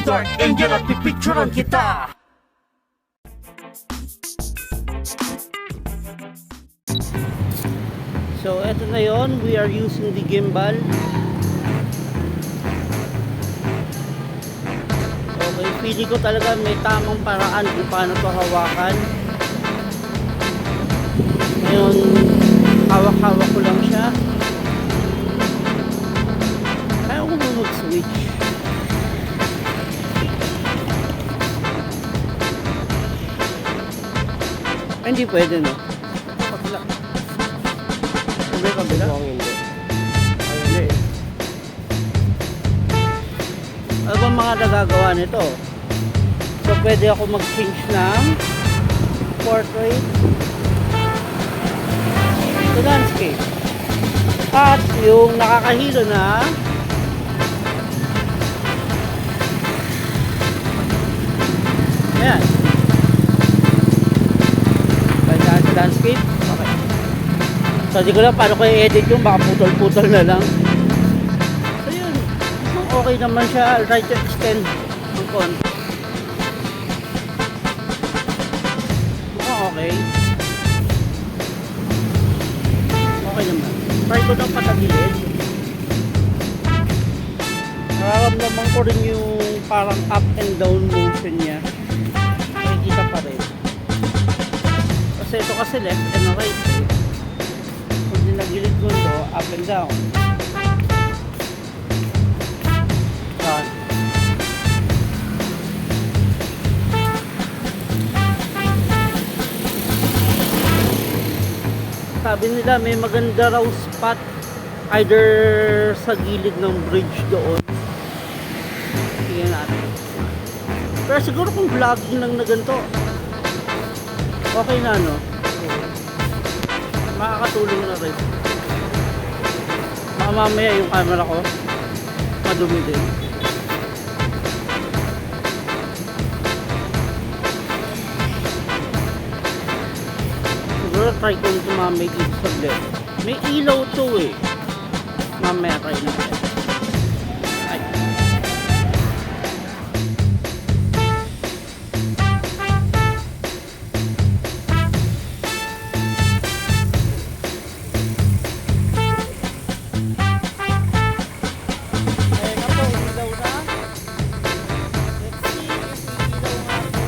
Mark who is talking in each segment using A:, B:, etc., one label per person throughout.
A: Dark Angel at pipicturan kita.
B: So eto na yon, we are using the gimbal. Okay, pili ko talaga may tamang paraan kung paano to hawakan. Ngayon, hawak-hawak ko lang siya. Kaya ko mag-switch. Ay, hindi pwede, no? Kabila. Kabila?
A: Hindi.
B: Hindi. Ano ba mga nagagawa nito? So, pwede ako mag-change ng portrait to landscape. At yung nakakahilo na ayan. Kaya sa landscape. Okay. So, di ko lang paano ko i-edit yung baka putol-putol na lang. So, yun. Okay naman siya. I'll try to extend ng konti. Okay. Okay naman. Try ko ng patagilid. Nararamdaman ko rin yung parang up and down motion niya. Makikita pa rin. Kasi ito kasi left and right. Kung dinagilid ko ito, up and down. Yan. Sabi nila may maganda raw spot either sa gilid ng bridge doon. Tingnan natin. Pero siguro kung vlogging lang na ganito, okay na, no? Makakatulong na rin. Mamaya yung camera ko madumi din. Siguro try kong tumamay dito sa left. May ilaw to eh. Mamaya try natin. Ay. Ayun na po, ilaw na. Let's see if may ilaw nga po.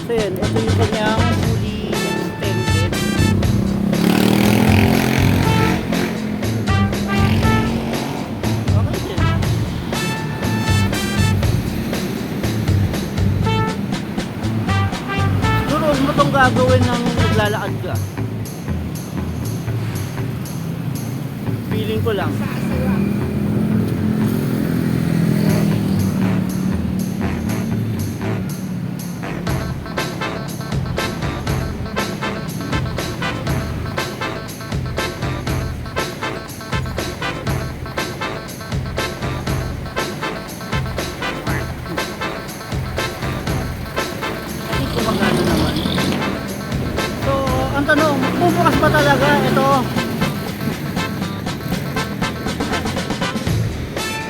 B: So yun, ito yung kanyang fully extended. Okay din. Siguro huwag mo itong gagawin ng naglalakad ka. Feeling ko lang. Gumagana naman. So, ang tanong, bubukas ba talaga ito?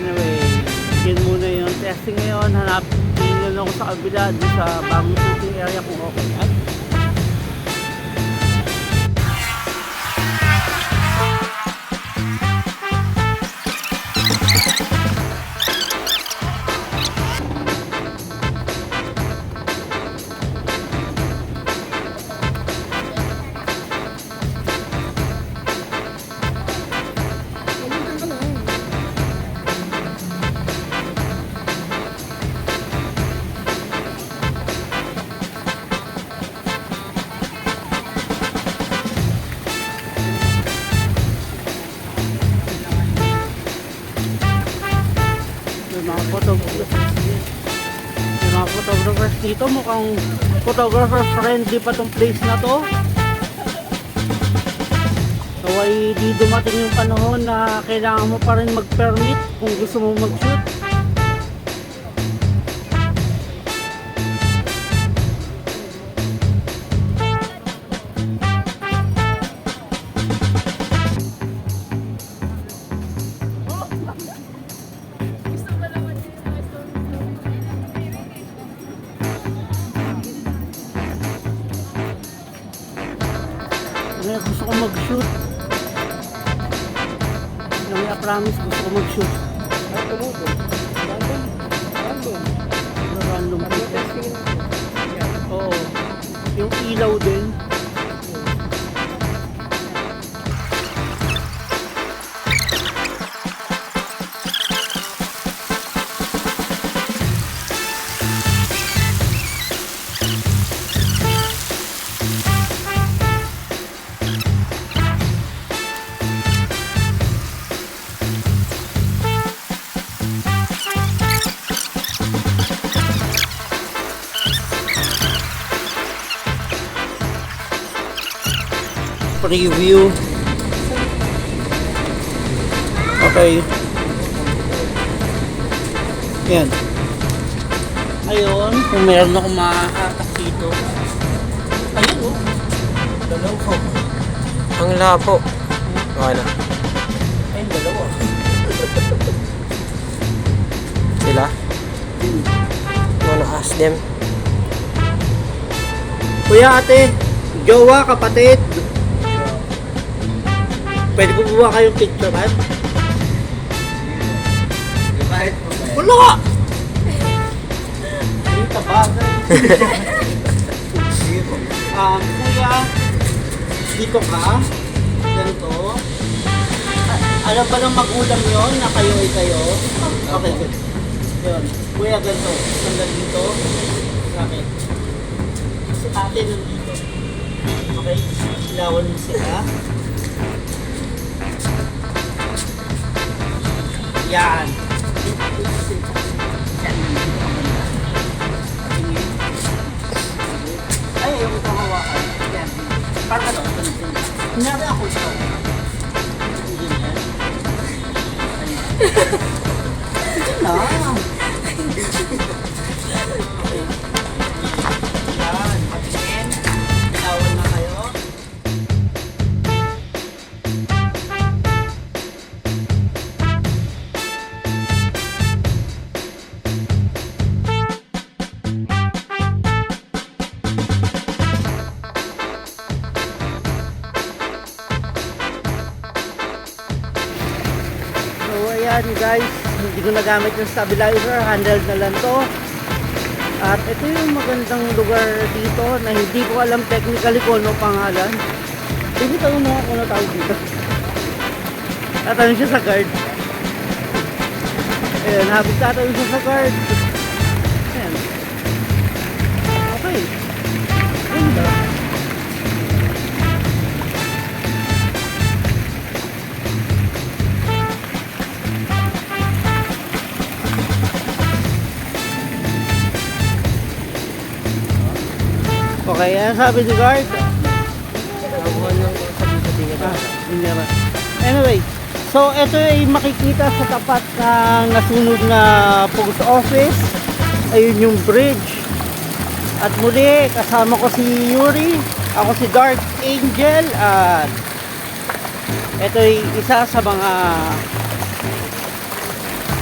B: Anyway, yun muna yung testing ngayon. Hanapin lang ako sa kabila doon sa bagong shooting area kung okay. At Yung mga photographers dito, mukhang photographer friendly pa tong place na to. So ay di dumating yung panahon na kailangan mo pa rin mag-permit kung gusto mo mag-shoot. Kaya gusto ko mag-shoot. Kaya promise gusto ko mag-shoot. Random people. Oo. Yung ilaw din. Preview. Okay. Yan. Ayun, kung meron akong maatak dito. Ayun oh. Dalaw ko.
C: Ang labo. Okay na.
B: Ayun, dalawa.
C: Sila? You wanna ask them?
B: Kuya, ate, jowa, kapatid. Pwede ko buwa kayong picturean? Wala! Ay, tabagan. Kuya, dito ka? Ganito? Alam ba ng magulang yon na kayo ay kayo? Okay, good. Yun. Kuya, ganito. Sandal dito. Bakit? Si ate nandito. Okay? Ilawan mo sila. Yan. Ay, ayaw ko itong hawakan. Yan. Para doon. Kunyari ako ito. Hindi yan. Sige na. Okay. Yan. Patingin. Bitawan na kayo. So ayan guys, hindi ko nagamit yung stabilizer, handled na lang to. At ito yung magandang lugar dito na hindi ko alam technically kung ano pangalan. Hindi ko mo kung ano tawag dito. Tatanong siya sa guard. Ayan, habang tatanong siya sa guard. Ayan. Okay. Ganda. Okay, ano sabi ni guard? Anyway, so ito ay makikita sa tapat ng nasunog na post office. Ayun yung bridge. At muli, kasama ko si Yuri. Ako si Dark Angel. At ito ay isa sa mga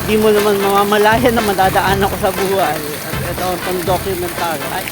B: di mo naman mamamalayan na madadaan ako sa buhay. At ito ang documentary. Ay,